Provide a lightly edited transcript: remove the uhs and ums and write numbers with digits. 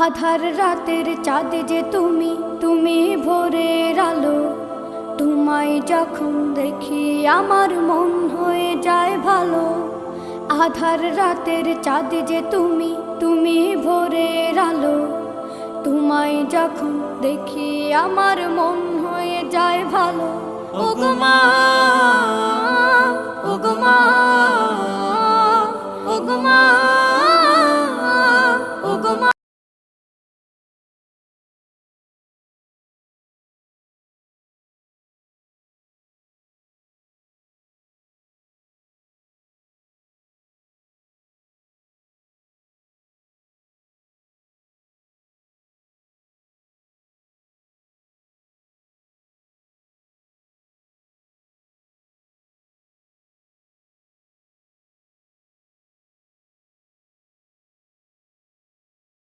আধার রাতের চাঁদ যে তুমি, তুমি ভোরের আলো। তোমায় যখন দেখি আমার মন হয়ে যায় ভালো। আধার রাতের চাঁদ যে তুমি, তুমি ভোরের আলো। তোমায় যখন দেখি আমার মন হয়ে যায় ভালো। ওগো মা, ওগো মা, ওগো মা।